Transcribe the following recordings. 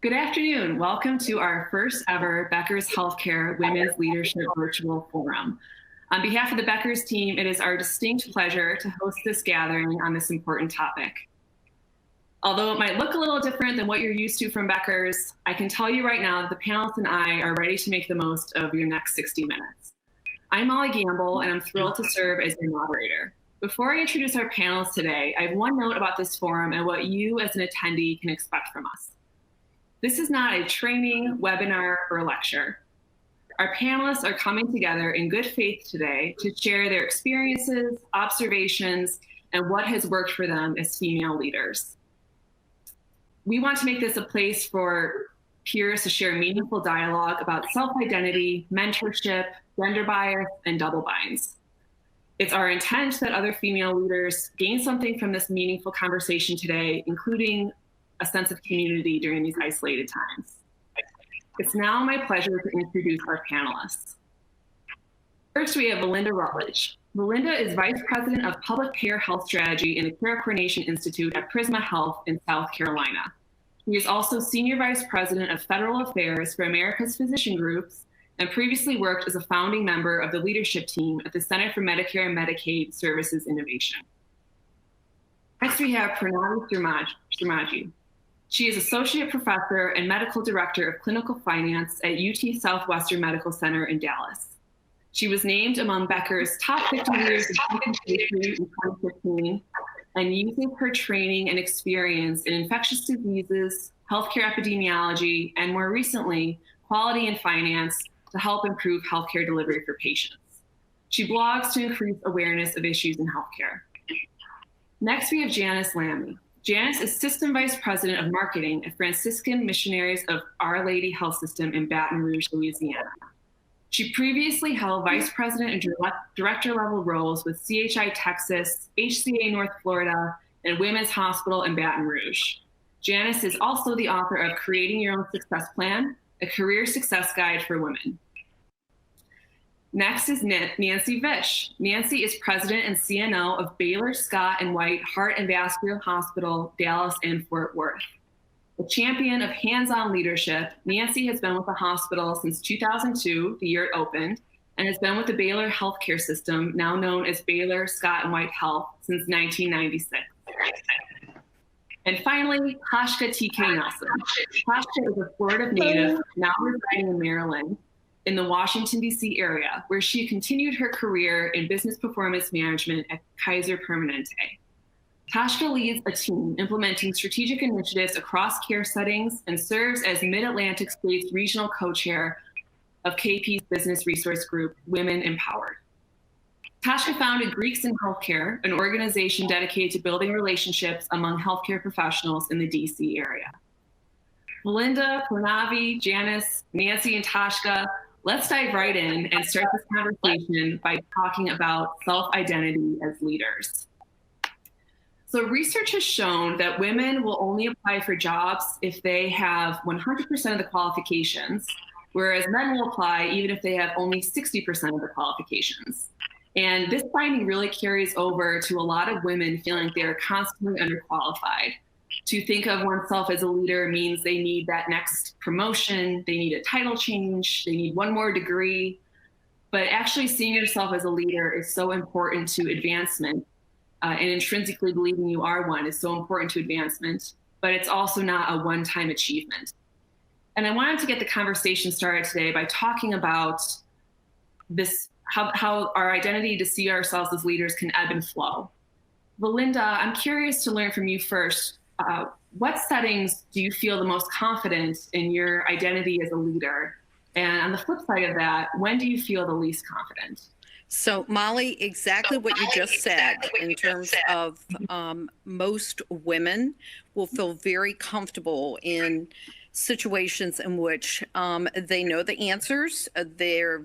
Good afternoon. Welcome to our first ever Becker's Healthcare Women's Leadership Virtual Forum. On behalf of the Becker's team, it is our distinct pleasure to host this gathering on this important topic. Although it might look a little different than what you're used to from Becker's, I can tell you right now that the panelists and I are ready to make the most of your next 60 minutes. I'm Molly Gamble, and I'm thrilled to serve as your moderator. Before I introduce our panelists today, I have one note about this forum and what you as an attendee can expect from us. This is not a training, webinar, or lecture. Our panelists are coming together in good faith today to share their experiences, observations, and what has worked for them as female leaders. We want to make this a place for peers to share meaningful dialogue about self-identity, mentorship, gender bias, and double binds. It's our intent that other female leaders gain something from this meaningful conversation today, including a sense of community during these isolated times. It's now my pleasure to introduce our panelists. First, we have Melinda Rutledge. Melinda is Vice President of Public Payer Health Strategy in the Care Coordination Institute at Prisma Health in South Carolina. She is also Senior Vice President of Federal Affairs for America's Physician Groups and previously worked as a founding member of the leadership team at the Center for Medicare and Medicaid Services Innovation. Next, we have Pranavi Sharmaji. She is Associate Professor and Medical Director of Clinical Finance at UT Southwestern Medical Center in Dallas. She was named among Becker's top 50 leaders of human safety in 2015 and uses her training and experience in infectious diseases, healthcare epidemiology, and more recently, quality and finance to help improve healthcare delivery for patients. She blogs to increase awareness of issues in healthcare. Next, we have Janice Lammle. Janice is System Vice President of Marketing at Franciscan Missionaries of Our Lady Health System in Baton Rouge, Louisiana. She previously held Vice President and Director level roles with CHI Texas, HCA North Florida, and Women's Hospital in Baton Rouge. Janice is also the author of Creating Your Own Success Plan, a career success guide for women. Next is Nancy Vish. Nancy is President and CNO of Baylor Scott & White Heart and Vascular Hospital, Dallas and Fort Worth. A champion of hands-on leadership, Nancy has been with the hospital since 2002, the year it opened, and has been with the Baylor healthcare system, now known as Baylor Scott & White Health, since 1996. And finally, Hashka T.K. Nelson. Hashka is a Florida native, now residing in Maryland, in the Washington, D.C. area, where she continued her career in business performance management at Kaiser Permanente. Hashka leads a team implementing strategic initiatives across care settings and serves as Mid-Atlantic State's regional co-chair of KP's business resource group, Women Empowered. Hashka founded Greeks in Healthcare, an organization dedicated to building relationships among healthcare professionals in the DC area. Melinda, Pranavi, Janice, Nancy, and Tashka, let's dive right in and start this conversation by talking about self-identity as leaders. So research has shown that women will only apply for jobs if they have 100% of the qualifications, whereas men will apply even if they have only 60% of the qualifications. And this finding really carries over to a lot of women feeling like they're constantly underqualified. To think of oneself as a leader means they need that next promotion, they need a title change, they need one more degree. But actually seeing yourself as a leader is so important to advancement. And intrinsically believing you are one is so important to advancement, but it's also not a one-time achievement. And I wanted to get the conversation started today by talking about this, how our identity to see ourselves as leaders can ebb and flow. Melinda, I'm curious to learn from you first. What settings do you feel the most confident in your identity as a leader? And on the flip side of that, when do you feel the least confident? So, Molly, exactly what you just said in terms of most women will feel very comfortable in situations in which they know the answers. They're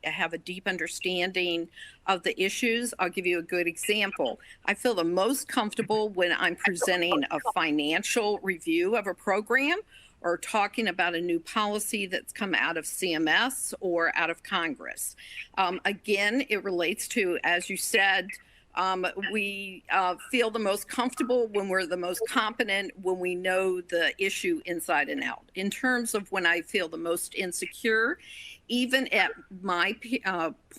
have a deep understanding of the issues. I'll give you a good example. I feel the most comfortable when I'm presenting a financial review of a program or talking about a new policy that's come out of CMS or out of Congress. Again, it relates to, as you said, We feel the most comfortable when we're the most competent, when we know the issue inside and out. In terms of when I feel the most insecure, even at my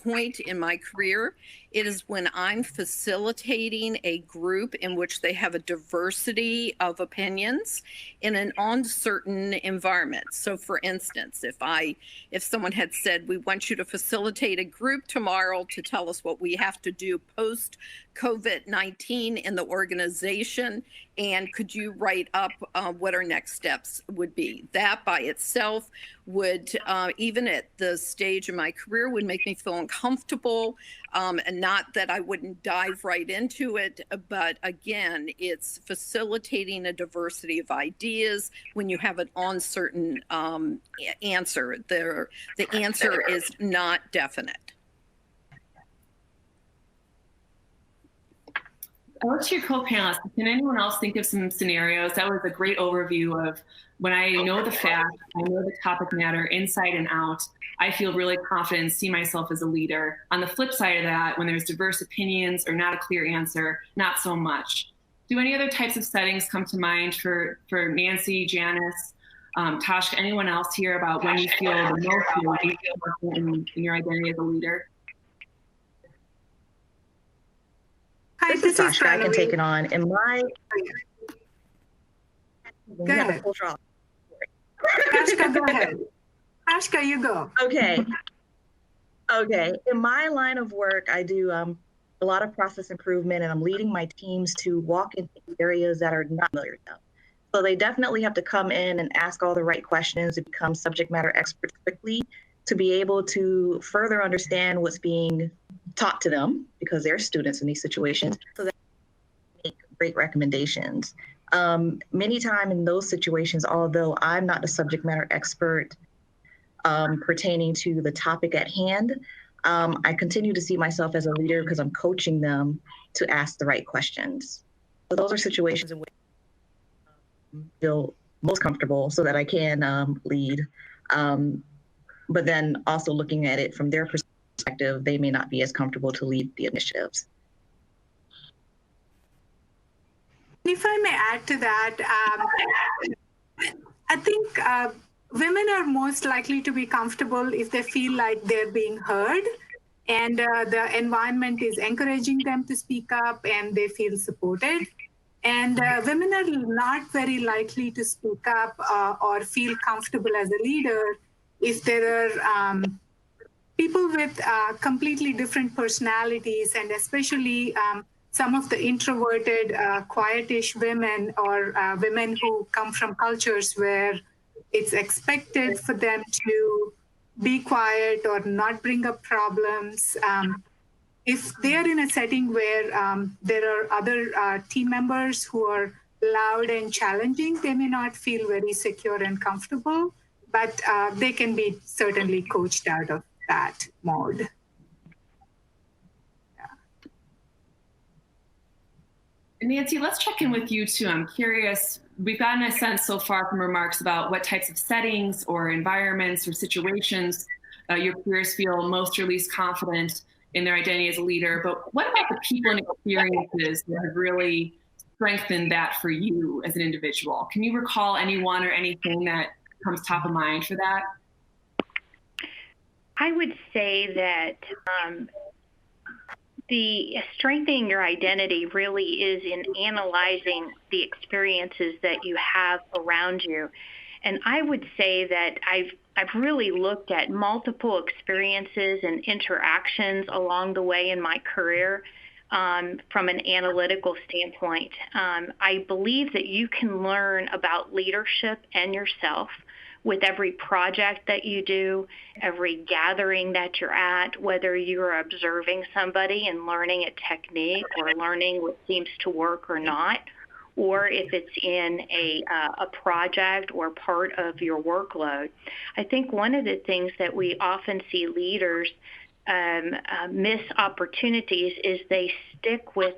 point in my career, it is when I'm facilitating a group in which they have a diversity of opinions in an uncertain environment. So for instance, if someone had said, we want you to facilitate a group tomorrow to tell us what we have to do post COVID-19 in the organization, and could you write up what our next steps would be? That by itself would, even at the stage of my career, would make me feel uncomfortable. And not that I wouldn't dive right into it, but again, it's facilitating a diversity of ideas when you have an uncertain answer. The answer is not definite. I'll let your co-panelists. Can anyone else think of some scenarios? That was a great overview of when I know the facts, I know the topic matter inside and out, I feel really confident and see myself as a leader. On the flip side of that, when there's diverse opinions or not a clear answer, not so much. Do any other types of settings come to mind for Nancy, Janice, Tasha, anyone else here about when you feel the most in your identity as a leader? Hi, this is Tasha. I can take it on. In my go ahead. Ashka, go ahead. Ashka, you go. Okay. In my line of work, I do a lot of process improvement, and I'm leading my teams to walk into areas that are not familiar to them. So they definitely have to come in and ask all the right questions to become subject matter experts quickly, to be able to further understand what's being taught to them, because they're students in these situations, so that they make great recommendations. Many times in those situations, although I'm not the subject matter expert pertaining to the topic at hand, I continue to see myself as a leader because I'm coaching them to ask the right questions. So those are situations in which I feel most comfortable so that I can lead. But then also looking at it from their perspective, they may not be as comfortable to lead the initiatives. If I may add to that, I think women are most likely to be comfortable if they feel like they're being heard and the environment is encouraging them to speak up and they feel supported. And women are not very likely to speak up or feel comfortable as a leader if there are people with completely different personalities, and especially some of the introverted, quietish women or women who come from cultures where it's expected for them to be quiet or not bring up problems. If they're in a setting where there are other team members who are loud and challenging, they may not feel very secure and comfortable, but they can be certainly coached out of that mode. Nancy, let's check in with you too. I'm curious, we've gotten a sense so far from remarks about what types of settings or environments or situations your peers feel most or least confident in their identity as a leader, but what about the people and experiences that have really strengthened that for you as an individual? Can you recall anyone or anything that comes top of mind for that? I would say that the strengthening your identity really is in analyzing the experiences that you have around you. And I would say that I've really looked at multiple experiences and interactions along the way in my career from an analytical standpoint. I believe that you can learn about leadership and yourself with every project that you do, every gathering that you're at, whether you're observing somebody and learning a technique or learning what seems to work or not, or if it's in a project or part of your workload. I think one of the things that we often see leaders miss opportunities is they stick with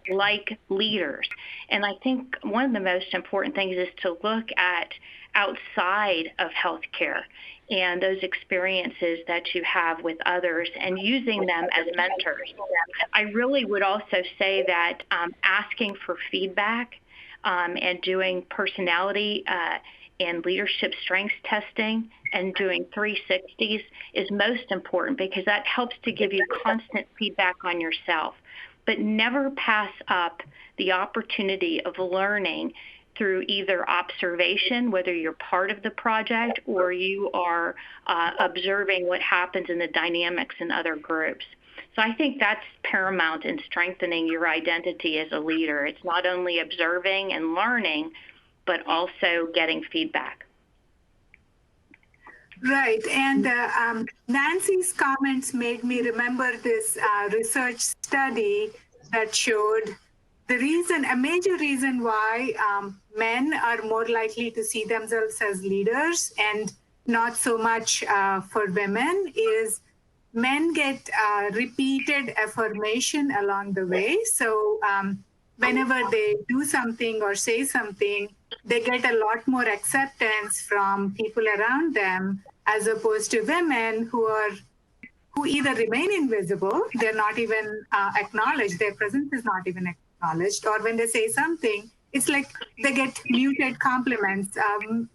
like leaders. And I think one of the most important things is to look at outside of healthcare and those experiences that you have with others and using them as mentors. I really would also say that asking for feedback and doing personality and leadership strengths testing and doing 360s is most important, because that helps to give you constant feedback on yourself. But never pass up the opportunity of learning through either observation, whether you're part of the project or you are observing what happens in the dynamics in other groups. So I think that's paramount in strengthening your identity as a leader. It's not only observing and learning, but also getting feedback. Right. And Nancy's comments made me remember this research study that showed a major reason why men are more likely to see themselves as leaders and not so much for women is men get repeated affirmation along the way. So whenever they do something or say something, they get a lot more acceptance from people around them, as opposed to women who either remain invisible, they're not even acknowledged, their presence is not even acknowledged, or when they say something, it's like they get muted compliments.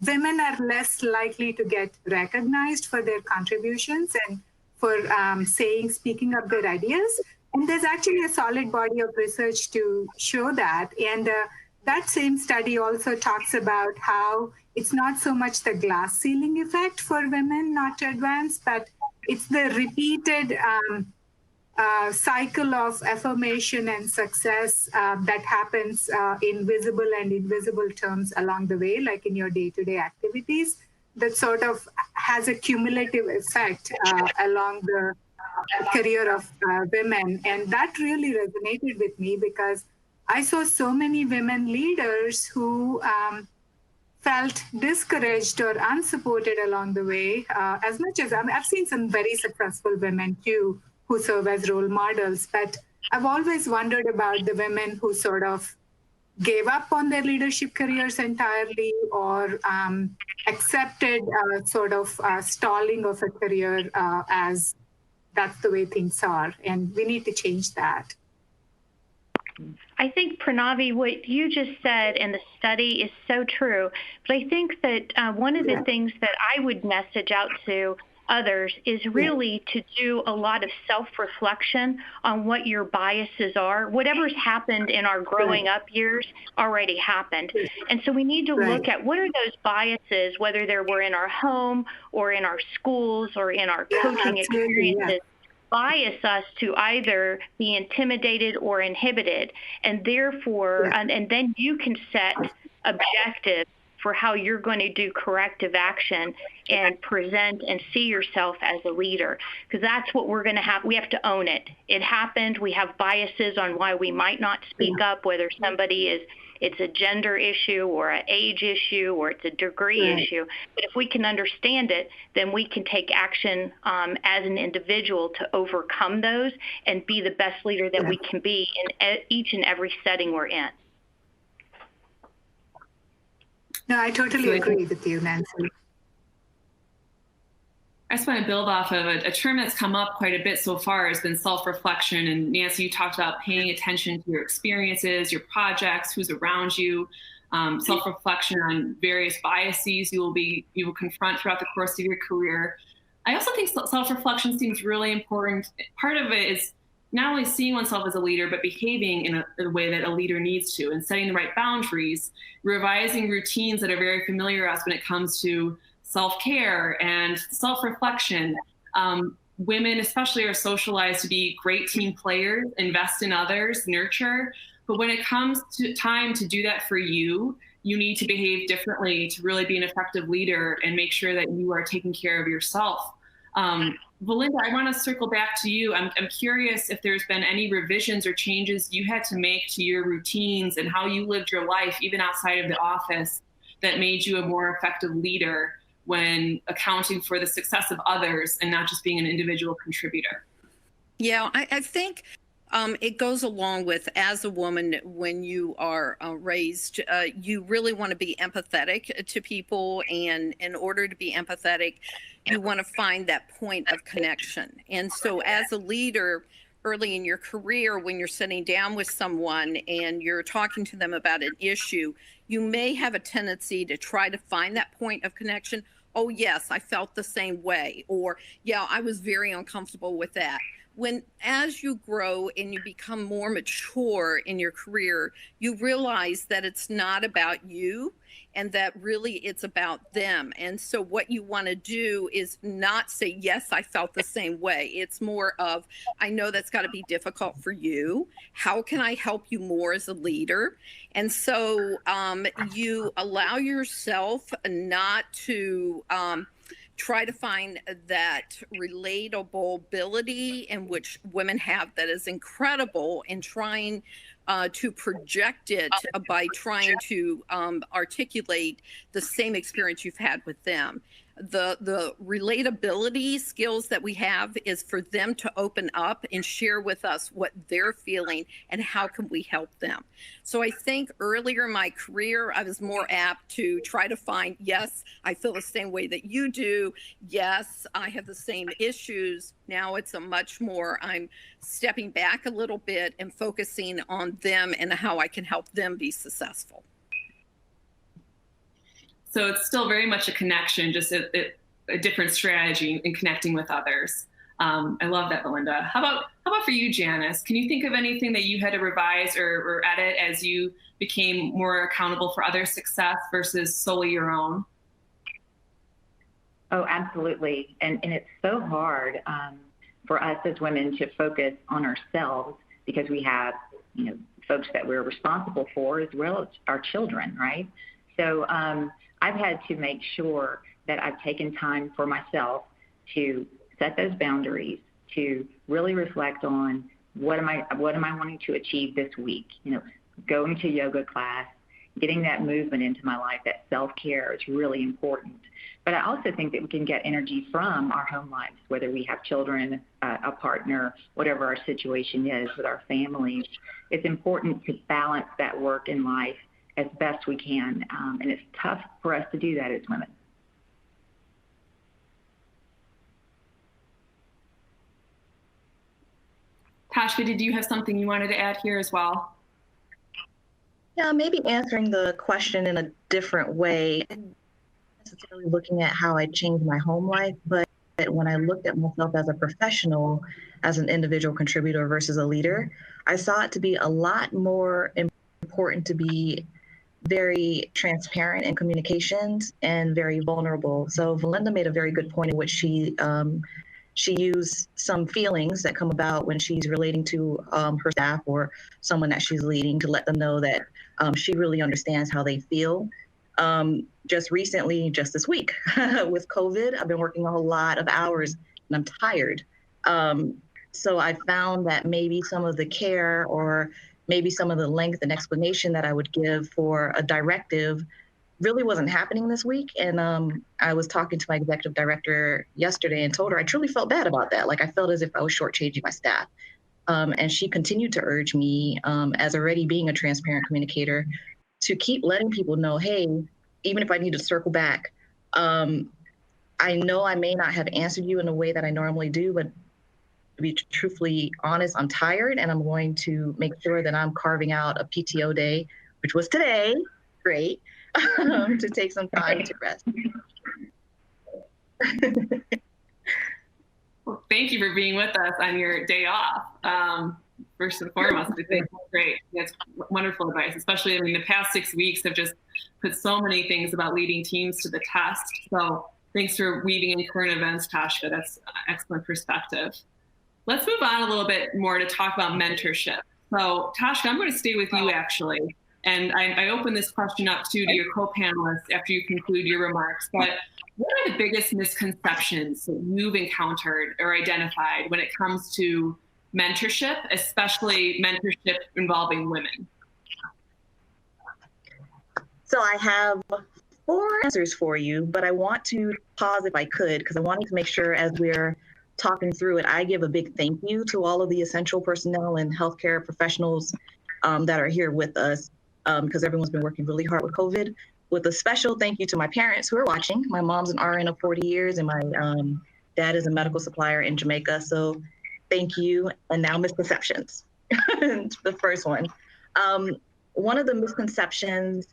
Women are less likely to get recognized for their contributions and for speaking up their ideas. And there's actually a solid body of research to show that. And that same study also talks about how it's not so much the glass ceiling effect for women not to advance, but it's the repeated cycle of affirmation and success that happens in visible and invisible terms along the way, like in your day-to-day activities, that sort of has a cumulative effect along the career of women. And that really resonated with me, because I saw so many women leaders who felt discouraged or unsupported along the way, as much as I've seen some very successful women too who serve as role models, but I've always wondered about the women who sort of gave up on their leadership careers entirely, or accepted sort of stalling of a career as that's the way things are, and we need to change that. I think, Pranavi, what you just said in the study is so true. But I think that one of the things that I would message out to others is really to do a lot of self-reflection on what your biases are. Whatever's happened in our growing up years already happened. And so we need to look at what are those biases, whether they were in our home or in our schools or in our coaching experiences, bias us to either be intimidated or inhibited. And therefore, and then you can set objectives for how you're going to do corrective action and present and see yourself as a leader. Because that's what we're going to have. We have to own it. It happened. We have biases on why we might not speak up, whether somebody is, it's a gender issue or an age issue or it's a degree issue. But if we can understand it, then we can take action as an individual to overcome those and be the best leader that we can be in each and every setting we're in. No, I totally agree with you, Nancy. I just want to build off of a term that's come up quite a bit so far has been self-reflection. And Nancy, you talked about paying attention to your experiences, your projects, who's around you, self-reflection on various biases you will confront throughout the course of your career. I also think self-reflection seems really important. Part of it is not only seeing oneself as a leader, but behaving in a way that a leader needs to, and setting the right boundaries, revising routines that are very familiar to us when it comes to self-care and self-reflection. Women especially are socialized to be great team players, invest in others, nurture. But when it comes to time to do that for you, you need to behave differently to really be an effective leader and make sure that you are taking care of yourself. Belinda, I want to circle back to you. I'm curious if there's been any revisions or changes you had to make to your routines and how you lived your life, even outside of the office, that made you a more effective leader when accounting for the success of others and not just being an individual contributor. Yeah, I think It goes along with, as a woman, when you are raised, you really want to be empathetic to people. And in order to be empathetic, you want to find that point of connection. And so as a leader, early in your career, when you're sitting down with someone and you're talking to them about an issue, you may have a tendency to try to find that point of connection. Oh, yes, I felt the same way. Or, yeah, I was very uncomfortable with that. When, as you grow and you become more mature in your career, you realize that it's not about you and that really it's about them. And so what you want to do is not say, yes, I felt the same way. It's more of, I know that's got to be difficult for you. How can I help you more as a leader? And so you allow yourself not to try to find that relatability in which women have that is incredible, and trying to project it by trying to articulate the same experience you've had with them. The relatability skills that we have is for them to open up and share with us what they're feeling and how can we help them. So I think earlier in my career, I was more apt to try to find, yes, I feel the same way that you do. Yes, I have the same issues. Now it's a much more, I'm stepping back a little bit and focusing on them and how I can help them be successful. So it's still very much a connection, just a different strategy in connecting with others. I love that, Belinda. How about for you, Janice? Can you think of anything that you had to revise or edit as you became more accountable for others' success versus solely your own? Oh, absolutely. And it's so hard for us as women to focus on ourselves, because we have, folks that we're responsible for, as well as our children, right? So I've had to make sure that I've taken time for myself to set those boundaries, to really reflect on what am I wanting to achieve this week. Going to yoga class, getting that movement into my life, that self-care is really important. But I also think that we can get energy from our home lives, whether we have children, a partner, whatever our situation is with our families. It's important to balance that work and life as best we can. And it's tough for us to do that as women. Tashka, did you have something you wanted to add here as well? Yeah, maybe answering the question in a different way. Not necessarily looking at how I changed my home life, but when I looked at myself as a professional, as an individual contributor versus a leader, I saw it to be a lot more important to be very transparent in communications and very vulnerable. So Belinda made a very good point in which she used some feelings that come about when she's relating to her staff or someone that she's leading, to let them know that she really understands how they feel. Just recently, just this week with COVID, I've been working a lot of hours and I'm tired. So I found that maybe some of the care or maybe some of the length and explanation that I would give for a directive really wasn't happening this week. And I was talking to my executive director yesterday and told her I truly felt bad about that. Like I felt as if I was shortchanging my staff. And she continued to urge me, as already being a transparent communicator, to keep letting people know, hey, even if I need to circle back, I know I may not have answered you in the way that I normally do, but to be truthfully honest, I'm tired and I'm going to make sure that I'm carving out a PTO day, which was today, great, to take some time to rest. Well, thank you for being with us on your day off. First and foremost, I think that's great. That's wonderful advice, especially, the past 6 weeks have just put so many things about leading teams to the test. So thanks for weaving in current events, Tashka. That's excellent perspective. Let's move on a little bit more to talk about mentorship. So Tashka, I'm going to stay with you actually. And I open this question up too to your co-panelists after you conclude your remarks. But what are the biggest misconceptions that you've encountered or identified when it comes to mentorship, especially mentorship involving women? So I have 4 answers for you, but I want to pause if I could, because I wanted to make sure as we're talking through it, I give a big thank you to all of the essential personnel and healthcare professionals that are here with us, because everyone's been working really hard with COVID. With a special thank you to my parents who are watching. My mom's an RN of 40 years, and my dad is a medical supplier in Jamaica. So thank you. And now misconceptions. The first one. One of the misconceptions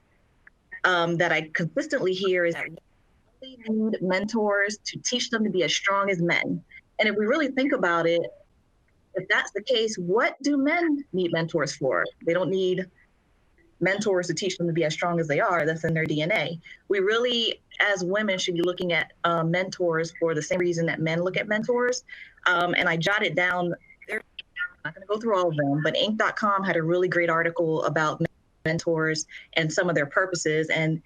that I consistently hear is that we need mentors to teach them to be as strong as men. And if we really think about it, if that's the case, what do men need mentors for? They don't need mentors to teach them to be as strong as they are. That's in their DNA. We really, as women, should be looking at mentors for the same reason that men look at mentors. And I jotted down, I'm not going to go through all of them, but Inc.com had a really great article about mentors and some of their purposes. And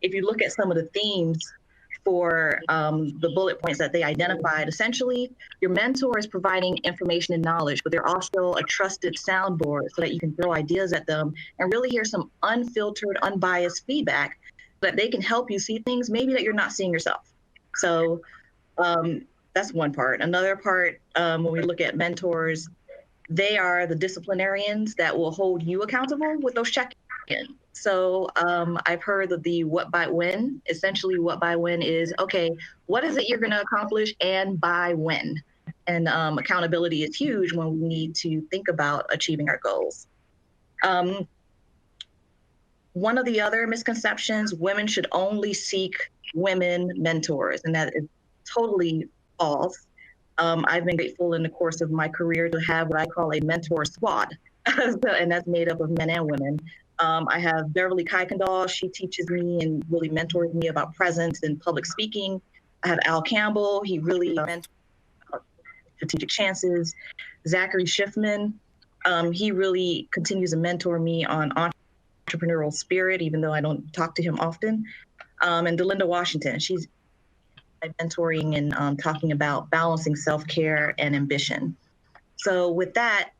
if you look at some of the themes for the bullet points that they identified, essentially, your mentor is providing information and knowledge, but they're also a trusted soundboard so that you can throw ideas at them and really hear some unfiltered, unbiased feedback so that they can help you see things maybe that you're not seeing yourself. So that's one part. Another part, when we look at mentors, they are the disciplinarians that will hold you accountable with those check-ins. So I've heard of the what by when. Essentially, what by when is, okay, what is it you're going to accomplish and by when? And accountability is huge when we need to think about achieving our goals. One of the other misconceptions, women should only seek women mentors, and that is totally false. I've been grateful in the course of my career to have what I call a mentor squad, and that's made up of men and women. I have Beverly Kuykendall. She teaches me and really mentors me about presence and public speaking. I have Al Campbell. He really mentors strategic chances. Zachary Schiffman. He really continues to mentor me on entrepreneurial spirit, even though I don't talk to him often. And Delinda Washington. She's mentoring and talking about balancing self-care and ambition. So with that,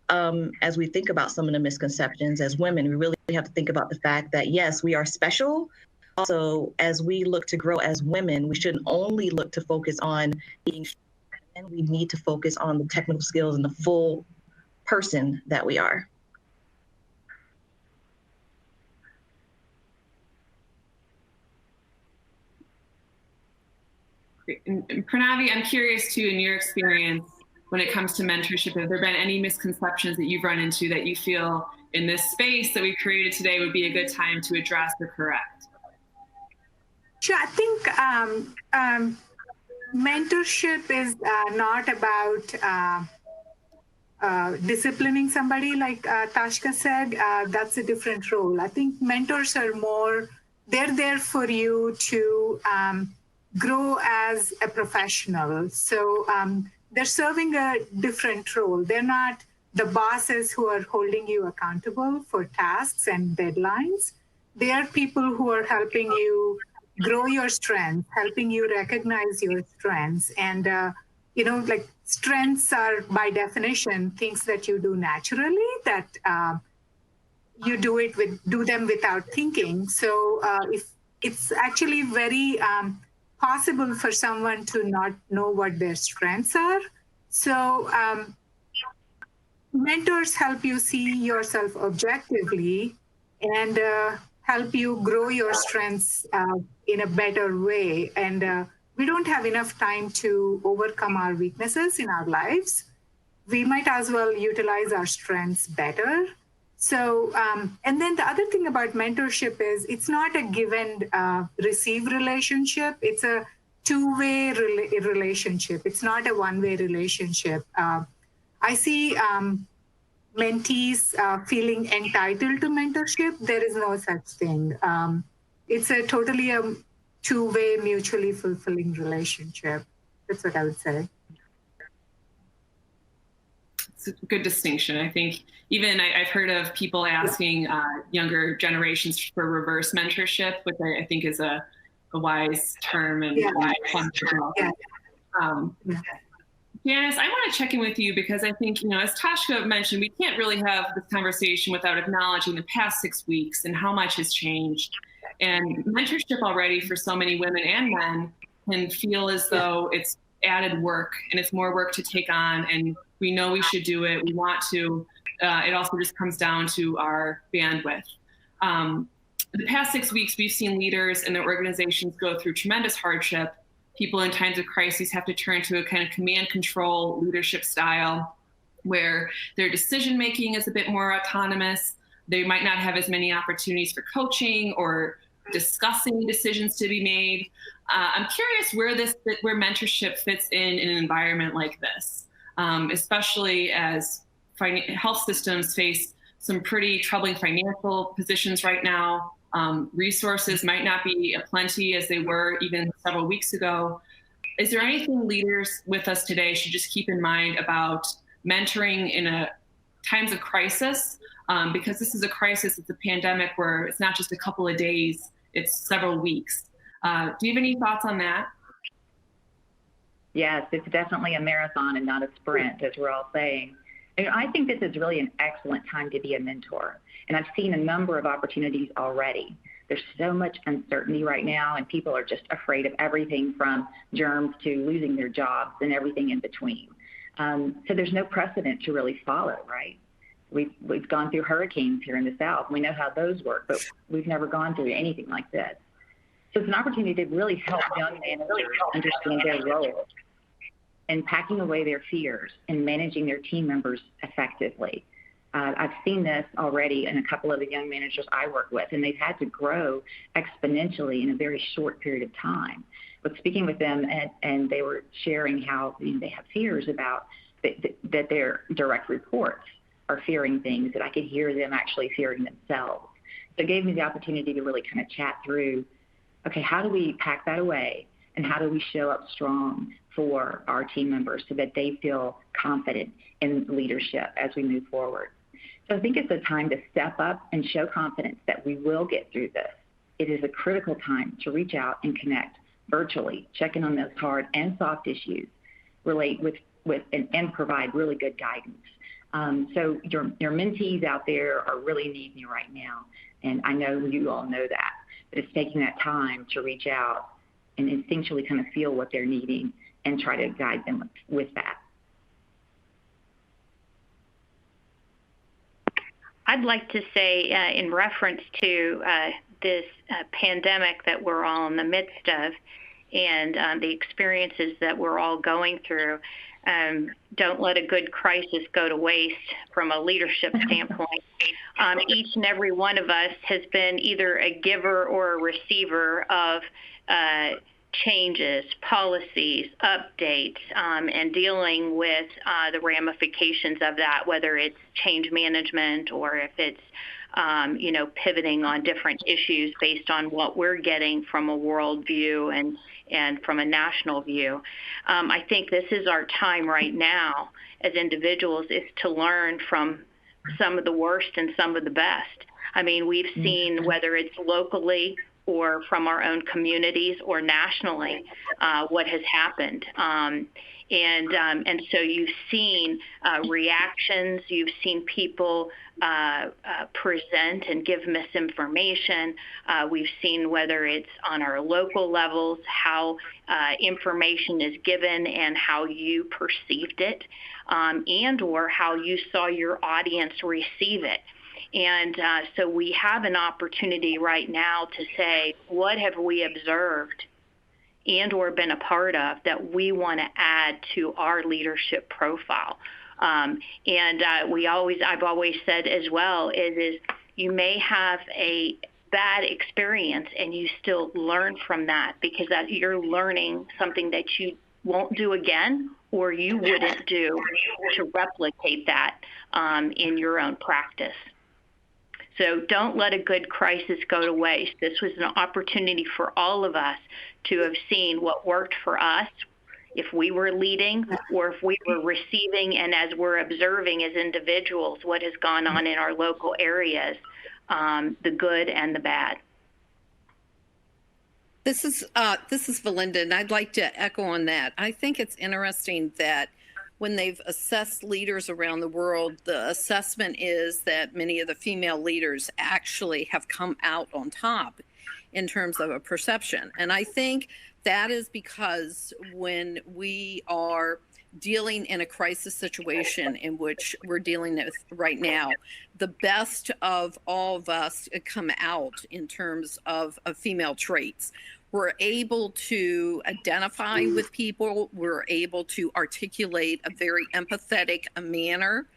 as we think about some of the misconceptions as women, we really have to think about the fact that, yes, we are special. Also, as we look to grow as women, we shouldn't only look to focus on being strong, and we need to focus on the technical skills and the full person that we are. And Pranavi, I'm curious too, in your experience, when it comes to mentorship, have there been any misconceptions that you've run into that you feel in this space that we've created today would be a good time to address or correct? Sure. I think mentorship is not about disciplining somebody, like Tashka said. That's a different role. I think mentors are more, they're there for you to grow as a professional. So they're serving a different role. They're not the bosses who are holding you accountable for tasks and deadlines. They are people who are helping you grow your strengths, helping you recognize your strengths. And, like strengths are by definition things that you do naturally, that you do them without thinking. So if it's actually very possible for someone to not know what their strengths are. So mentors help you see yourself objectively and help you grow your strengths in a better way. And we don't have enough time to overcome our weaknesses in our lives. We might as well utilize our strengths better. So, and then the other thing about mentorship is it's not a give and receive relationship. It's a two-way relationship. It's not a one-way relationship. I see mentees feeling entitled to mentorship. There is no such thing. It's a totally two-way, mutually fulfilling relationship. That's what I would say. It's a good distinction. I think even I've heard of people asking younger generations for reverse mentorship, which I think is a wise term and fun to develop. Janice, I want to check in with you because I think, as Tashka mentioned, we can't really have this conversation without acknowledging the past 6 weeks and how much has changed. And mentorship already for so many women and men can feel as though it's added work, and it's more work to take on, and we know we should do it. We want to. It also just comes down to our bandwidth. The past 6 weeks, we've seen leaders and their organizations go through tremendous hardship. People in times of crises have to turn to a kind of command control leadership style where their decision-making is a bit more autonomous. They might not have as many opportunities for coaching or discussing decisions to be made. I'm curious where mentorship fits in an environment like this, especially as health systems face some pretty troubling financial positions right now. Resources might not be aplenty as they were even several weeks ago. Is there anything leaders with us today should just keep in mind about mentoring in times of crisis? Because this is a crisis, it's a pandemic where it's not just a couple of days, it's several weeks. Do you have any thoughts on that? Yes, it's definitely a marathon and not a sprint, as we're all saying. And I think this is really an excellent time to be a mentor. And I've seen a number of opportunities already. There's so much uncertainty right now, and people are just afraid of everything from germs to losing their jobs and everything in between. So there's no precedent to really follow, right? We've gone through hurricanes here in the South. We know how those work, but we've never gone through anything like this. So it's an opportunity to really help young managers understand their role in packing away their fears and managing their team members effectively. I've seen this already in a couple of the young managers I work with, and they've had to grow exponentially in a very short period of time. But speaking with them, and they were sharing how they have fears about that their direct reports are fearing things, that I could hear them actually fearing themselves. So it gave me the opportunity to really kind of chat through, okay, how do we pack that away, and how do we show up strong for our team members so that they feel confident in leadership as we move forward. So I think it's a time to step up and show confidence that we will get through this. It is a critical time to reach out and connect virtually, check in on those hard and soft issues, relate with and provide really good guidance. So your mentees out there are really needing you right now, and I know you all know that. But it's taking that time to reach out and instinctually kind of feel what they're needing and try to guide them with that. I'd like to say, in reference to this pandemic that we're all in the midst of, and the experiences that we're all going through, don't let a good crisis go to waste from a leadership standpoint. Each and every one of us has been either a giver or a receiver of changes, policies, updates, and dealing with the ramifications of that, whether it's change management or if it's pivoting on different issues based on what we're getting from a world view and from a national view. I think this is our time right now as individuals is to learn from some of the worst and some of the best. I mean, we've seen whether it's locally or from our own communities or nationally, what has happened. And so you've seen reactions, you've seen people present and give misinformation. We've seen whether it's on our local levels, how information is given and how you perceived it, and or how you saw your audience receive it. And so we have an opportunity right now to say, what have we observed and or been a part of that we want to add to our leadership profile? I've always said as well, is you may have a bad experience and you still learn from that because that you're learning something that you won't do again or you wouldn't do to replicate that in your own practice. So don't let a good crisis go to waste. This was an opportunity for all of us to have seen what worked for us if we were leading or if we were receiving, and as we're observing as individuals what has gone on in our local areas, the good and the bad. This is Valinda, and I'd like to echo on that. I think it's interesting that when they've assessed leaders around the world, the assessment is that many of the female leaders actually have come out on top in terms of a perception. And I think That is because when we are dealing in a crisis situation in which we're dealing with right now, the best of all of us come out in terms of female traits. We're able to identify with people. We're able to articulate a very empathetic manner.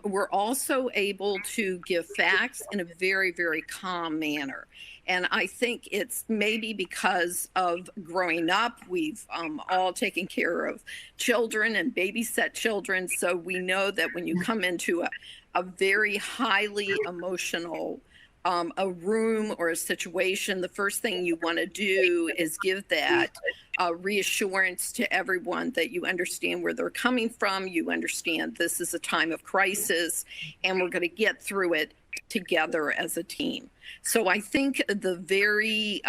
We're also able to give facts in a very, very calm manner. And I think it's maybe because of growing up, we've all taken care of children and babysat children. So we know that when you come into a very highly emotional a room or a situation, the first thing you want to do is give that reassurance to everyone that you understand where they're coming from. You understand this is a time of crisis and we're going to get through it together as a team. So I think the very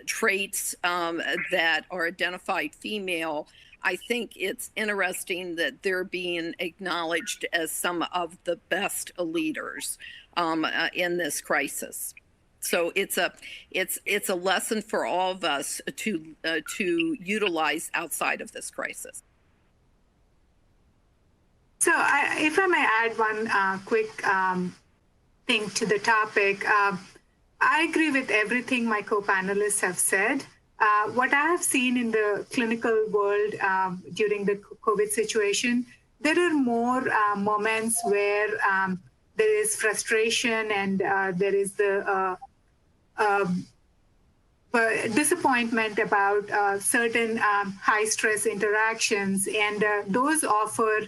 traits that are identified female, I think it's interesting that they're being acknowledged as some of the best leaders in this crisis. So it's a lesson for all of us to utilize outside of this crisis. So if I may add one quick thing to the topic, I agree with everything my co-panelists have said. What I have seen in the clinical world during the COVID situation, there are more moments where there is frustration and there is the disappointment about certain high stress interactions, and those offer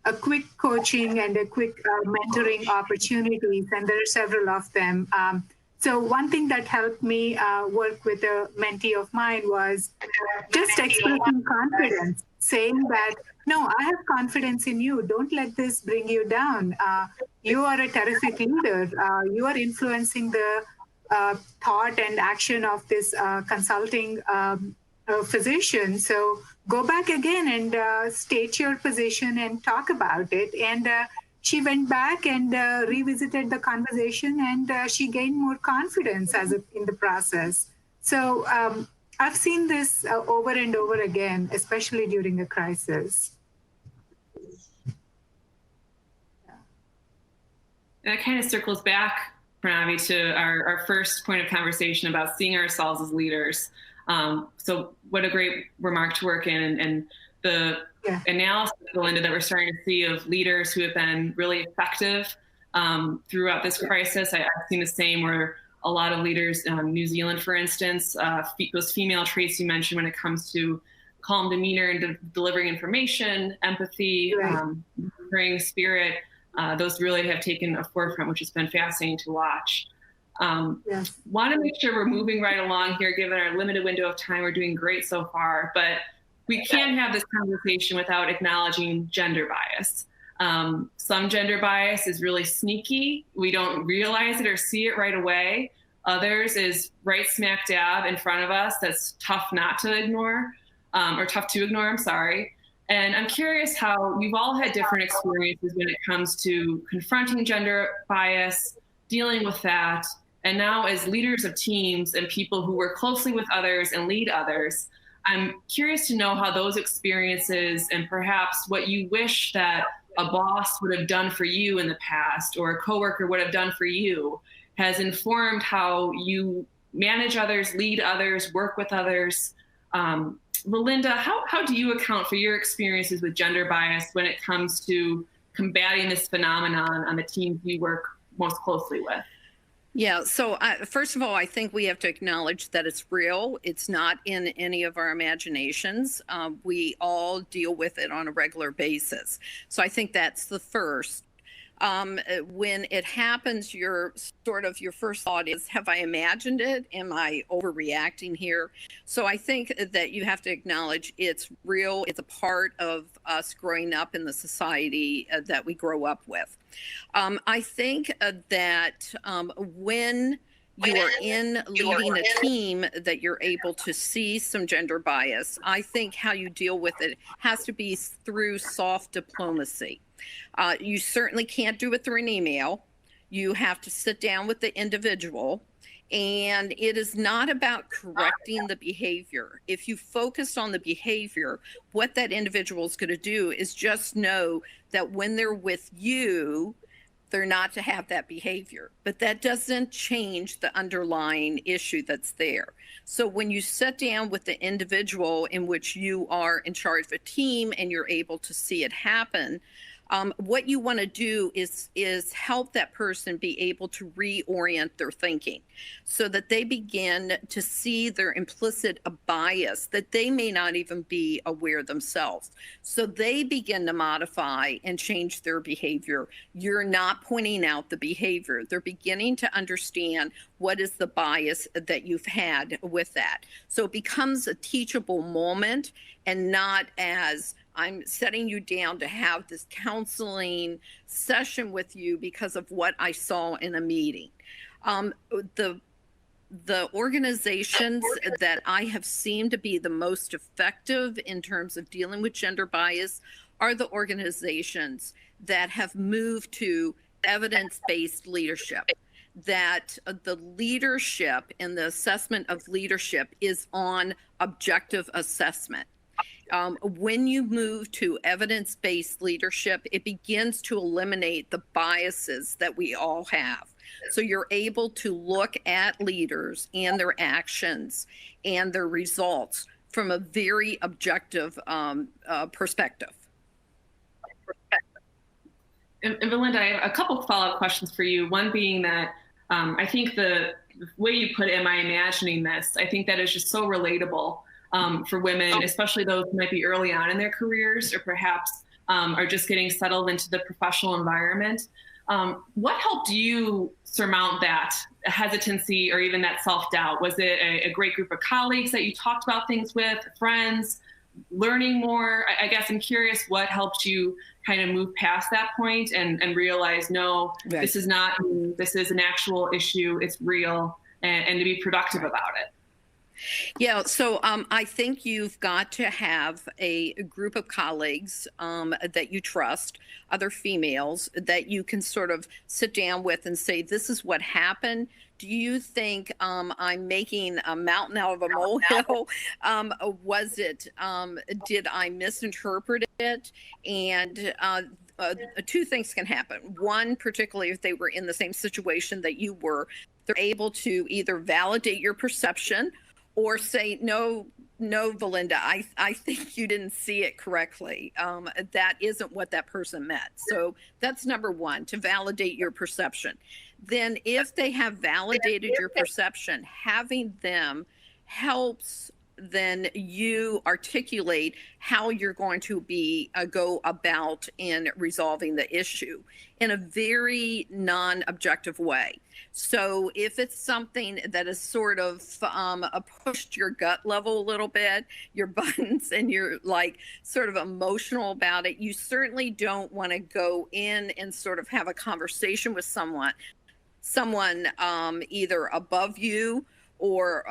a quick coaching and a quick mentoring opportunities, and there are several of them. So one thing that helped me work with a mentee of mine was just expressing confidence, saying that, no, I have confidence in you. Don't let this bring you down. You are a terrific leader. You are influencing the thought and action of this consulting physician. So go back again and state your position and talk about it. And she went back and revisited the conversation, and she gained more confidence in the process. So I've seen this over and over again, especially during a crisis. That kind of circles back, Pranavi, to our first point of conversation about seeing ourselves as leaders. So what a great remark to work in, and the analysis, Belinda, that we're starting to see of leaders who have been really effective throughout this crisis. I've seen the same, where a lot of leaders, New Zealand, for instance, those female traits you mentioned when it comes to calm demeanor and delivering information, empathy, caring spirit, those really have taken a forefront, which has been fascinating to watch. Want to make sure we're moving right along here, given our limited window of time. We're doing great so far, but we can't have this conversation without acknowledging gender bias. Some gender bias is really sneaky. We don't realize it or see it right away. Others is right smack dab in front of us. That's tough not to ignore, or tough to ignore, I'm sorry. And I'm curious how you've all had different experiences when it comes to confronting gender bias, dealing with that, and now as leaders of teams and people who work closely with others and lead others, I'm curious to know how those experiences and perhaps what you wish that a boss would have done for you in the past or a coworker would have done for you has informed how you manage others, lead others, work with others. Melinda, how do you account for your experiences with gender bias when it comes to combating this phenomenon on the teams you work most closely with? Yeah, so first of all, I think we have to acknowledge that it's real. It's not in any of our imaginations. We all deal with it on a regular basis. So I think that's the first. When it happens, your first thought is, have I imagined it? Am I overreacting here? So I think that you have to acknowledge it's real. It's a part of us growing up in the society that we grow up with. I think that when you are leading a team that you're able to see some gender bias, I think how you deal with it has to be through soft diplomacy. You certainly can't do it through an email. You have to sit down with the individual And it is not about correcting the behavior. If you focus on the behavior, what that individual is going to do is just know that when they're with you, they're not to have that behavior. But that doesn't change the underlying issue that's there. So when you sit down with the individual in which you are in charge of a team and you're able to see it happen, what you want to do is help that person be able to reorient their thinking so that they begin to see their implicit bias that they may not even be aware themselves. So they begin to modify and change their behavior. You're not pointing out the behavior. They're beginning to understand what is the bias that you've had with that. So it becomes a teachable moment and not as I'm setting you down to have this counseling session with you because of what I saw in a meeting. The organizations that I have seen to be the most effective in terms of dealing with gender bias are the organizations that have moved to evidence-based leadership, that the leadership and the assessment of leadership is on objective assessment. When you move to evidence-based leadership, it begins to eliminate the biases that we all have. So you're able to look at leaders and their actions and their results from a very objective perspective. And Belinda, I have a couple of follow-up questions for you. One being that I think the way you put it, am I imagining this? I think that is just so relatable for women, especially those who might be early on in their careers or perhaps are just getting settled into the professional environment. What helped you surmount that hesitancy or even that self-doubt? Was it a great group of colleagues that you talked about things with, friends, learning more? I guess I'm curious what helped you kind of move past that point and realize, no, right, this is not me. This is an actual issue. It's real, and to be productive about it. Yeah, so I think you've got to have a group of colleagues that you trust, other females, that you can sort of sit down with and say, this is what happened. Do you think I'm making a mountain out of a molehill? Was it, did I misinterpret it? And two things can happen. One, particularly if they were in the same situation that you were, they're able to either validate your perception or say, no, Belinda, I think you didn't see it correctly. That isn't what that person meant. So that's number one, to validate your perception. Then if they have validated your perception, having them helps then you articulate how you're going to be go about in resolving the issue in a very non-objective way. So if it's something that is sort of pushed your gut level a little bit, your buttons, and you're like sort of emotional about it, you certainly don't want to go in and sort of have a conversation with someone either above you or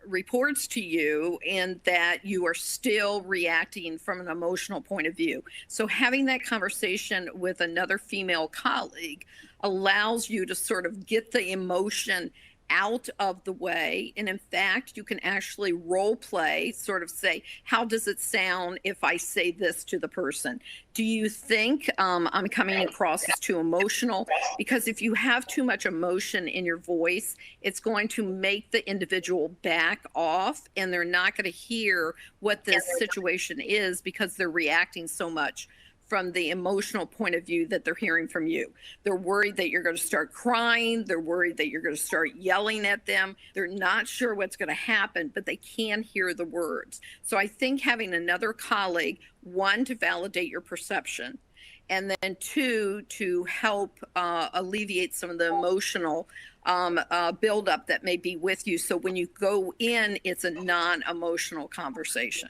reports to you, and that you are still reacting from an emotional point of view. So having that conversation with another female colleague allows you to sort of get the emotion out of the way. And in fact, you can actually role play, sort of say, how does it sound if I say this to the person? Do you think I'm coming across as too emotional? Because if you have too much emotion in your voice, it's going to make the individual back off, and they're not going to hear what this situation is because they're reacting so much from the emotional point of view that they're hearing from you. They're worried that you're going to start crying. They're worried that you're going to start yelling at them. They're not sure what's going to happen, but they can hear the words. So I think having another colleague, one, to validate your perception, and then two, to help alleviate some of the emotional buildup that may be with you. So when you go in, it's a non-emotional conversation.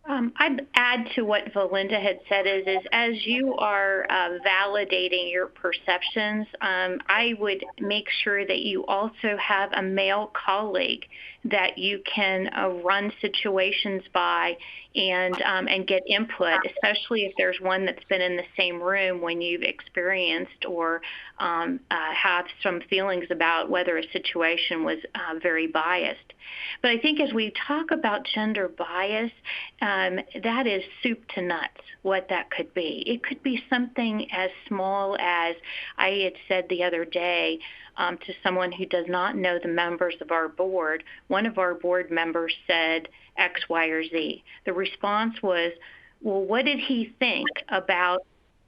I'd add to what Valinda had said is as you are validating your perceptions, I would make sure that you also have a male colleague that you can run situations by and get input, especially if there's one that's been in the same room when you've experienced or have some feelings about whether a situation was very biased. But I think as we talk about gender bias, that is soup to nuts, what that could be. It could be something as small as I had said the other day to someone who does not know the members of our board. One of our board members said X, Y, or Z. The response was, well, what did he think about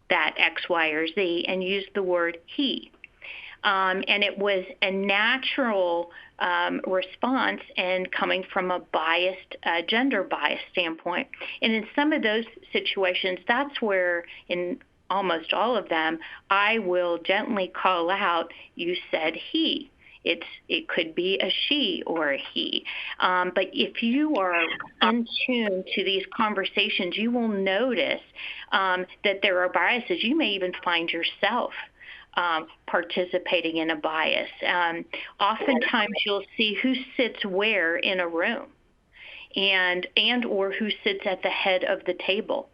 that X, Y, or Z, and used the word he. And it was a natural response and coming from a biased, gender bias standpoint. And in some of those situations, that's where in almost all of them, I will gently call out, you said he. It could be a she or a he. But if you are in tune to these conversations, you will notice that there are biases. You may even find yourself participating in a bias. Oftentimes you'll see who sits where in a room and or who sits at the head of the table.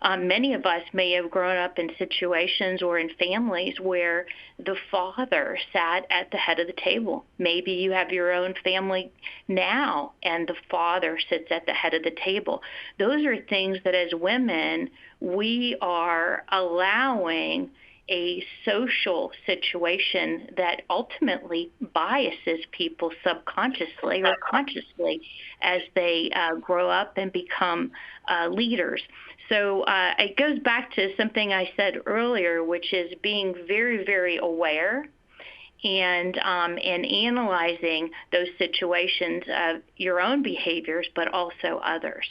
Many of us may have grown up in situations or in families where the father sat at the head of the table. Maybe you have your own family now and the father sits at the head of the table. Those are things that as women, we are allowing a social situation that ultimately biases people subconsciously or consciously as they grow up and become leaders. So it goes back to something I said earlier, which is being very, very aware and analyzing those situations of your own behaviors, but also others.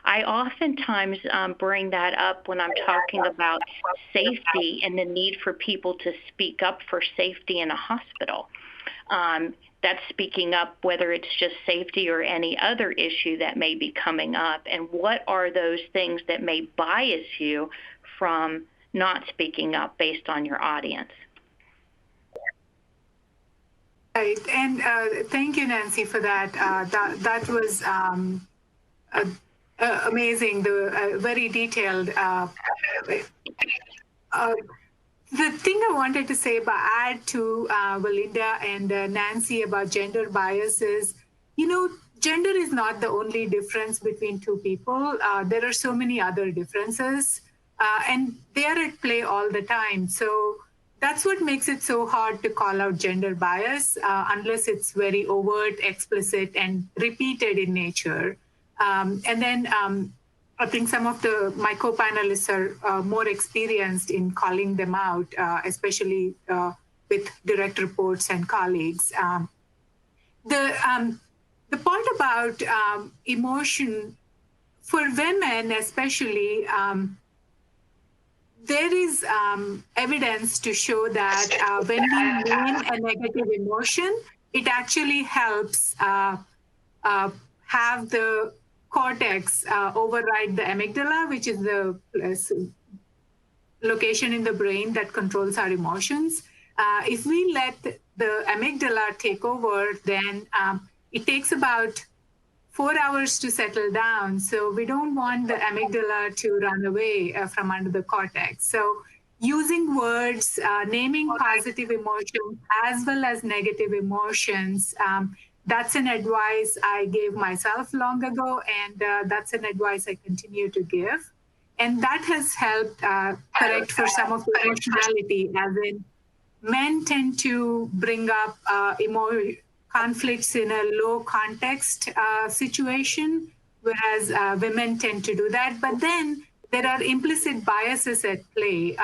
I oftentimes bring that up when I'm talking about safety and the need for people to speak up for safety in a hospital. That's speaking up whether it's just safety or any other issue that may be coming up, and what are those things that may bias you from not speaking up based on your audience. Right, and thank you, Nancy, for that. That was amazing, very detailed. The thing I wanted to say, but add to Valinda and Nancy about gender bias is, gender is not the only difference between two people. There are so many other differences, and they are at play all the time. So that's what makes it so hard to call out gender bias, unless it's very overt, explicit, and repeated in nature. And then I think some of my co-panelists are more experienced in calling them out, especially with direct reports and colleagues. The part about emotion, for women especially, there is evidence to show that when we name a negative emotion, it actually helps have the cortex override the amygdala, which is the location in the brain that controls our emotions. If we let the amygdala take over, then it takes about 4 hours to settle down. So we don't want the amygdala to run away from under the cortex. So using words, naming positive emotions as well as negative emotions, that's an advice I gave myself long ago, and that's an advice I continue to give. And that has helped correct for some of the emotionality, as in men tend to bring up conflicts in a low context situation, whereas women tend to do that. But then there are implicit biases at play.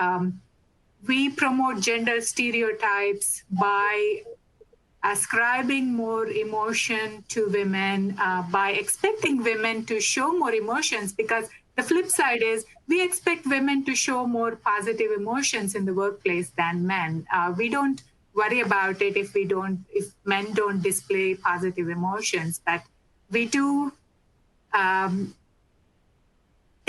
We promote gender stereotypes by ascribing more emotion to women, by expecting women to show more emotions, because the flip side is we expect women to show more positive emotions in the workplace than men. We don't worry about it if men don't display positive emotions, but we do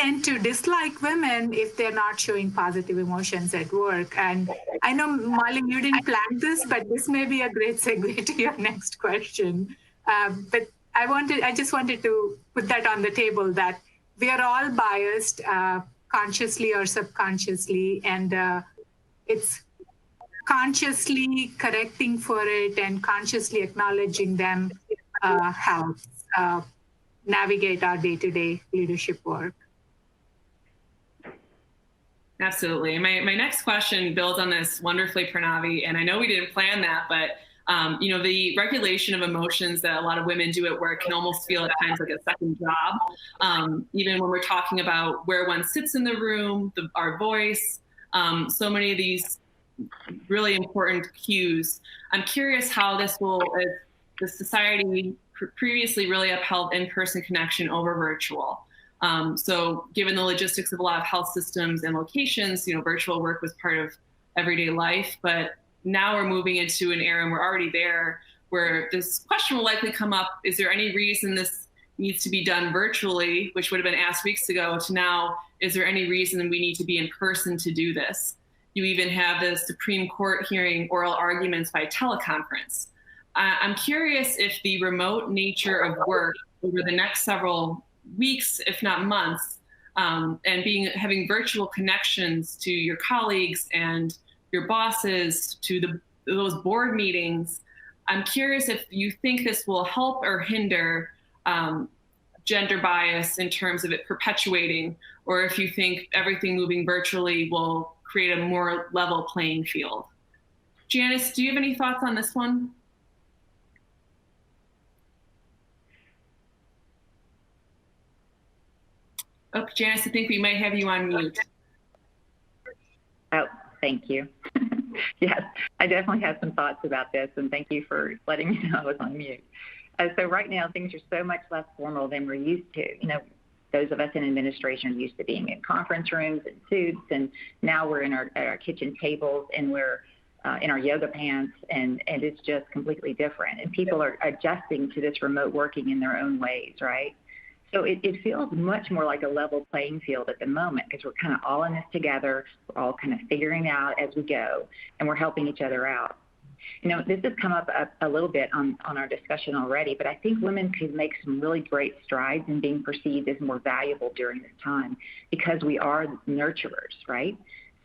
tend to dislike women if they're not showing positive emotions at work. And I know, Molly, you didn't plan this, but this may be a great segue to your next question. But I just wanted to put that on the table, that we are all biased, consciously or subconsciously, and it's consciously correcting for it and consciously acknowledging them helps navigate our day-to-day leadership work. Absolutely. My next question builds on this wonderfully, Pranavi, and I know we didn't plan that, but the regulation of emotions that a lot of women do at work can almost feel at times like a second job. Even when we're talking about where one sits in the room, our voice, so many of these really important cues. I'm curious how this will, as the society previously really upheld in-person connection over virtual. So given the logistics of a lot of health systems and locations, virtual work was part of everyday life, but now we're moving into an era, and we're already there, where this question will likely come up: is there any reason this needs to be done virtually, which would have been asked weeks ago, to now, is there any reason we need to be in person to do this? You even have the Supreme Court hearing oral arguments by teleconference. I'm curious if the remote nature of work over the next several weeks, if not months, and having virtual connections to your colleagues and your bosses, to those board meetings, I'm curious if you think this will help or hinder gender bias in terms of it perpetuating, or if you think everything moving virtually will create a more level playing field. Janice, do you have any thoughts on this one? Oh, Janice, I think we might have you on mute. Oh, thank you. Yes, I definitely have some thoughts about this, and thank you for letting me know I was on mute. So right now, things are so much less formal than we're used to. Those of us in administration are used to being in conference rooms and suits, and now we're at our kitchen tables, and we're in our yoga pants, and it's just completely different. And people are adjusting to this remote working in their own ways, right? So it feels much more like a level playing field at the moment, because we're kind of all in this together. We're all kind of figuring out as we go, and we're helping each other out. This has come up a little bit on our discussion already, but I think women could make some really great strides in being perceived as more valuable during this time, because we are nurturers, right?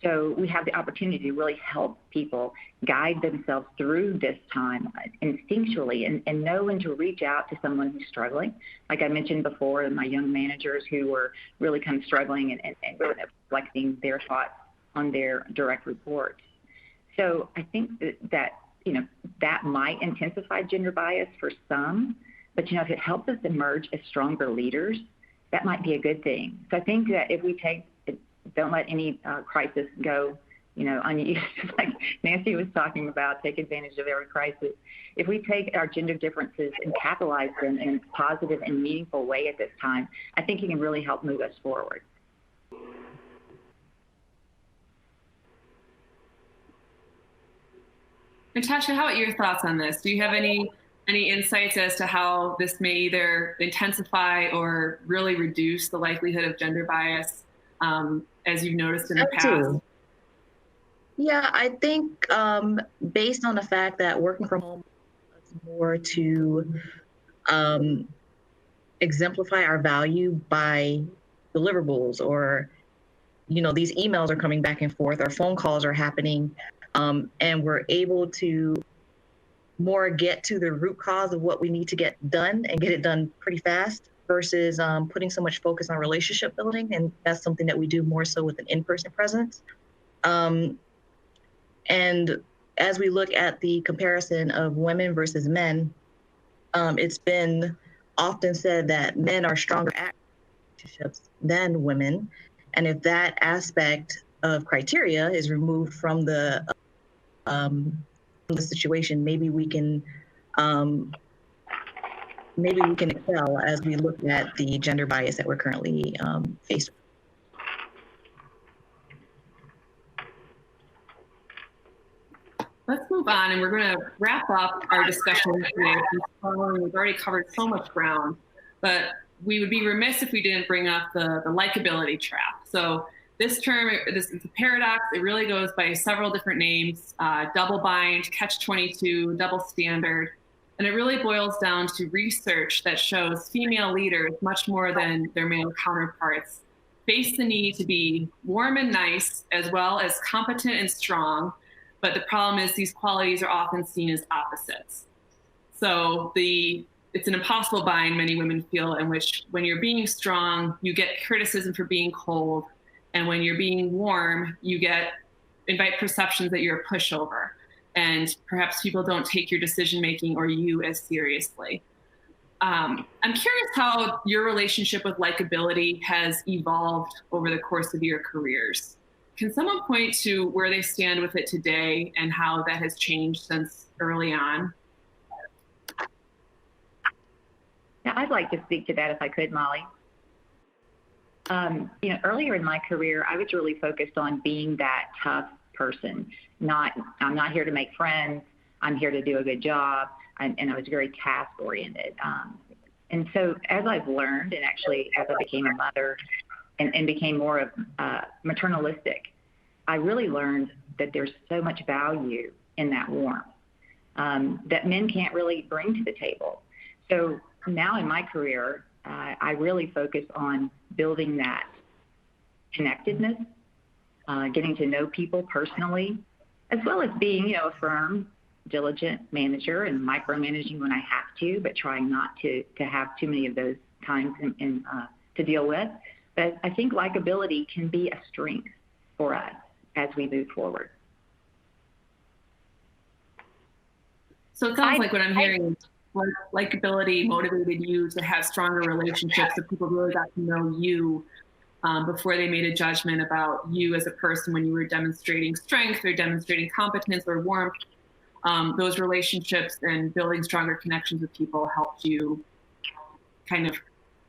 So we have the opportunity to really help people guide themselves through this time instinctually, and know when to reach out to someone who's struggling. Like I mentioned before, my young managers who were really kind of struggling and really reflecting their thoughts on their direct reports. So I think that might intensify gender bias for some, but if it helps us emerge as stronger leaders, that might be a good thing. So I think that if we don't let any crisis go, unused, like Nancy was talking about, take advantage of every crisis. If we take our gender differences and capitalize them in a positive and meaningful way at this time, I think it can really help move us forward. Natasha, how about your thoughts on this? Do you have any insights as to how this may either intensify or really reduce the likelihood of gender bias, as you've noticed in the past? Yeah, I think based on the fact that working from home is more to exemplify our value by deliverables, or these emails are coming back and forth, or phone calls are happening, and we're able to more get to the root cause of what we need to get done, and get it done pretty fast, versus putting so much focus on relationship building. And that's something that we do more so with an in-person presence. And as we look at the comparison of women versus men, it's been often said that men are stronger at relationships than women. And if that aspect of criteria is removed from the situation, maybe we can excel as we look at the gender bias that we're currently faced with. Let's move on, and we're going to wrap up our discussion today. We've already covered so much ground, but we would be remiss if we didn't bring up the likability trap. So this term, this is a paradox. It really goes by several different names: double bind, catch-22, double standard. And it really boils down to research that shows female leaders, much more than their male counterparts, face the need to be warm and nice, as well as competent and strong. But the problem is these qualities are often seen as opposites. So it's an impossible bind, many women feel, in which when you're being strong, you get criticism for being cold. And when you're being warm, you invite perceptions that you're a pushover. And perhaps people don't take your decision-making or you as seriously. I'm curious how your relationship with likability has evolved over the course of your careers. Can someone point to where they stand with it today and how that has changed since early on? Now, I'd like to speak to that if I could, Molly. Earlier in my career, I was really focused on being that tough person. I'm not here to make friends. I'm here to do a good job. And I was very task-oriented. And so as I've learned, and actually as I became a mother and became more of maternalistic, I really learned that there's so much value in that warmth that men can't really bring to the table. So now in my career, I really focus on building that connectedness, getting to know people personally, as well as being, a firm, diligent manager and micromanaging when I have to, but trying not to have too many of those times to deal with. But I think likability can be a strength for us as we move forward. So it sounds like what I'm hearing, likability motivated you to have stronger relationships, so people really got to know you before they made a judgment about you as a person when you were demonstrating strength or demonstrating competence or warmth. Those relationships and building stronger connections with people helped you kind of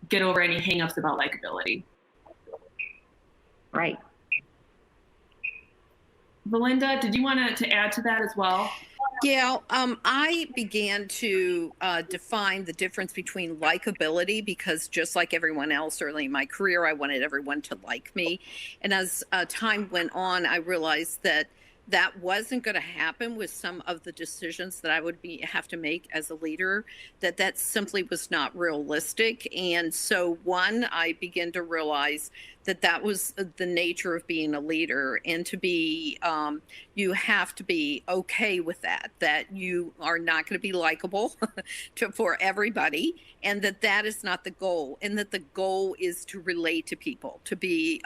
get over any hangups about likability. Right. Belinda, did you want to add to that as well? Yeah, I began to define the difference between likability, because just like everyone else early in my career, I wanted everyone to like me. And as time went on, I realized that that wasn't going to happen with some of the decisions that I would have to make as a leader, that simply was not realistic. And so I began to realize that was the nature of being a leader, and to be, you have to be okay with that you are not going to be likable for everybody, and that is not the goal, and that the goal is to relate to people, to be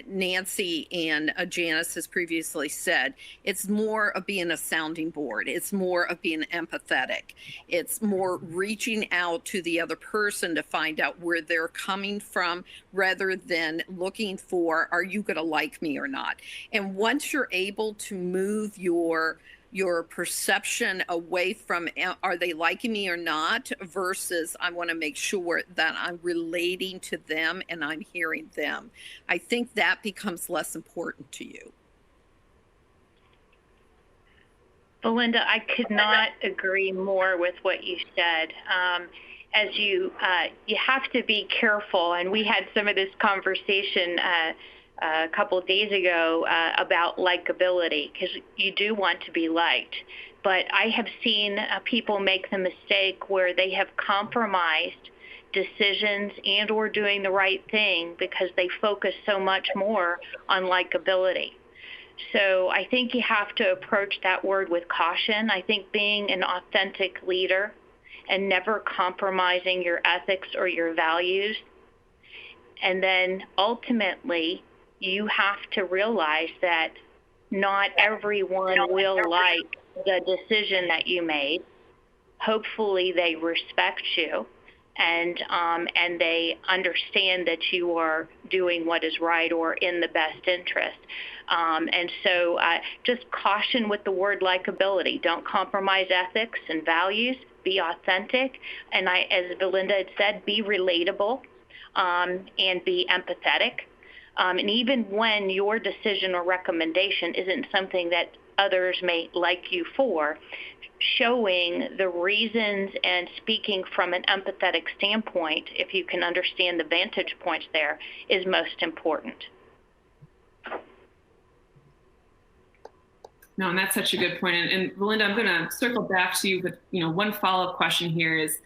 Nancy and Janice has previously said, it's more of being a sounding board. It's more of being empathetic. It's more reaching out to the other person to find out where they're coming from, rather than looking for, are you going to like me or not? And once you're able to move your perception away from, are they liking me or not, versus I want to make sure that I'm relating to them and I'm hearing them, I think that becomes less important to you. Belinda, I could not agree more with what you said. As you have to be careful, and we had some of this conversation a couple of days ago about likability, because you do want to be liked. But I have seen people make the mistake where they have compromised decisions and or doing the right thing because they focus so much more on likability. So I think you have to approach that word with caution. I think being an authentic leader and never compromising your ethics or your values, and then ultimately you have to realize that not everyone will like the decision that you made. Hopefully they respect you and they understand that you are doing what is right or in the best interest. And so just caution with the word likability. Don't compromise ethics and values. Be authentic. And as Belinda had said, be relatable and be empathetic. And even when your decision or recommendation isn't something that others may like you for, showing the reasons and speaking from an empathetic standpoint, if you can understand the vantage points there, is most important. No, and that's such a good point. And Belinda, I'm going to circle back to you with, one follow-up question here is,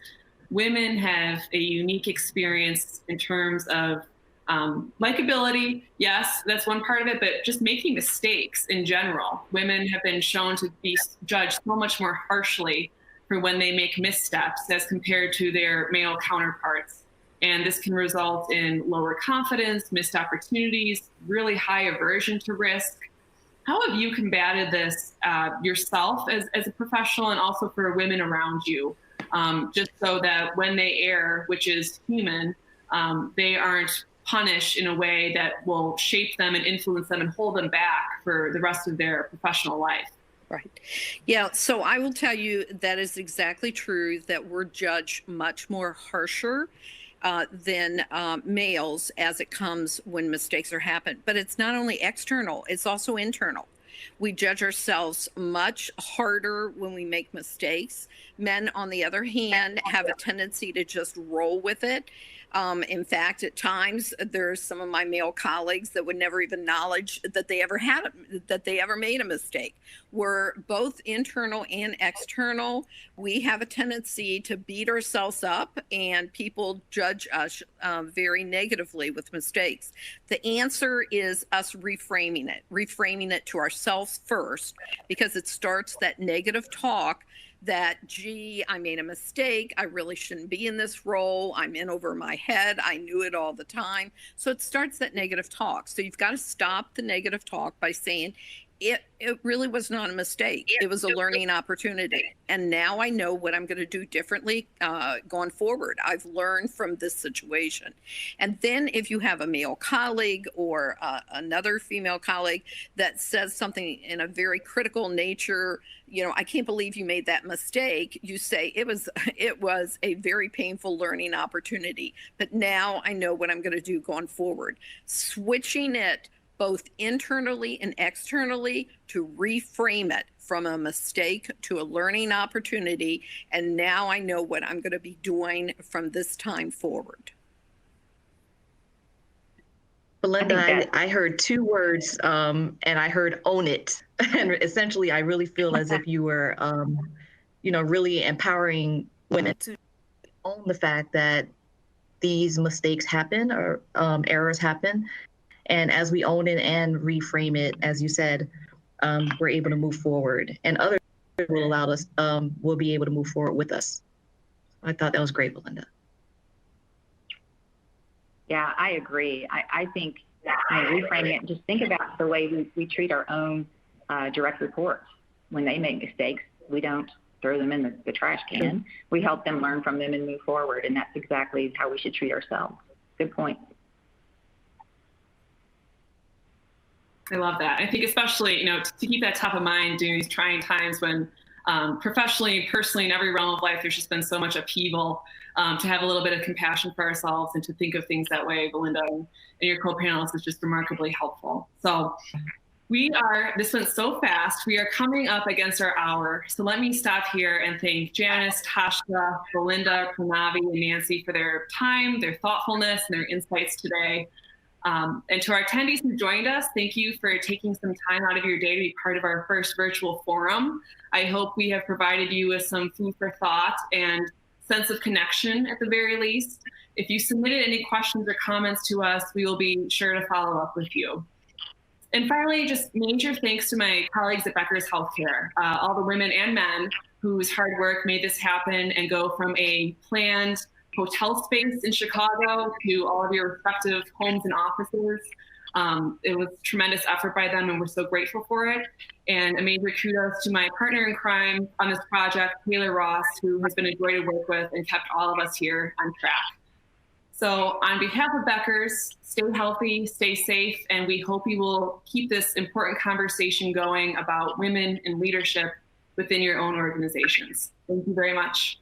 women have a unique experience in terms of likability. Yes, that's one part of it, but just making mistakes in general. Women have been shown to be judged so much more harshly for when they make missteps as compared to their male counterparts. And this can result in lower confidence, missed opportunities, really high aversion to risk. How have you combated this yourself as a professional and also for women around you? Just so that when they err, which is human, they aren't punished in a way that will shape them and influence them and hold them back for the rest of their professional life. Right. Yeah. So I will tell you that is exactly true, that we're judged much more harsher than males as it comes when mistakes are happened. But it's not only external, it's also internal. We judge ourselves much harder when we make mistakes. Men, on the other hand, have a tendency to just roll with it. In fact, at times, there's some of my male colleagues that would never even acknowledge that they ever made a mistake. We're both internal and external. We have a tendency to beat ourselves up, and people judge us very negatively with mistakes. The answer is us reframing it to ourselves first, because it starts that negative talk that, gee, I made a mistake. I really shouldn't be in this role. I'm in over my head. I knew it all the time. So it starts that negative talk. So you've got to stop the negative talk by saying, it really was not a mistake. It was a learning opportunity. And now I know what I'm going to do differently going forward. I've learned from this situation. And then if you have a male colleague or another female colleague that says something in a very critical nature, I can't believe you made that mistake. You say it was a very painful learning opportunity, but now I know what I'm going to do going forward. Switching it both internally and externally to reframe it from a mistake to a learning opportunity. And now I know what I'm going to be doing from this time forward. Belinda, I heard two words, and I heard own it. And essentially, I really feel as if you were, really empowering women to own the fact that these mistakes happen or errors happen. And as we own it and reframe it, as you said, we're able to move forward, and others will be able to move forward with us. I thought that was great, Belinda. Yeah, I agree. I think reframing it, just think about the way we treat our own direct reports. When they make mistakes, we don't throw them in the trash can. We help them learn from them and move forward, and that's exactly how we should treat ourselves. Good point. I love that. I think especially, to keep that top of mind during these trying times when professionally, personally, in every realm of life, there's just been so much upheaval, to have a little bit of compassion for ourselves and to think of things that way, Belinda, and your co-panelists is just remarkably helpful. So this went so fast. We are coming up against our hour. So let me stop here and thank Janice, Tasha, Belinda, Pranavi, and Nancy for their time, their thoughtfulness, and their insights today. And to our attendees who joined us, thank you for taking some time out of your day to be part of our first virtual forum. I hope we have provided you with some food for thought and sense of connection at the very least. If you submitted any questions or comments to us, we will be sure to follow up with you. And finally, just major thanks to my colleagues at Becker's Healthcare, all the women and men whose hard work made this happen and go from a planned hotel space in Chicago to all of your respective homes and offices. It was tremendous effort by them, and we're so grateful for it. And a major kudos to my partner in crime on this project, Taylor Ross, who has been a joy to work with and kept all of us here on track. So on behalf of Becker's, stay healthy, stay safe, and we hope you will keep this important conversation going about women in leadership within your own organizations. Thank you very much.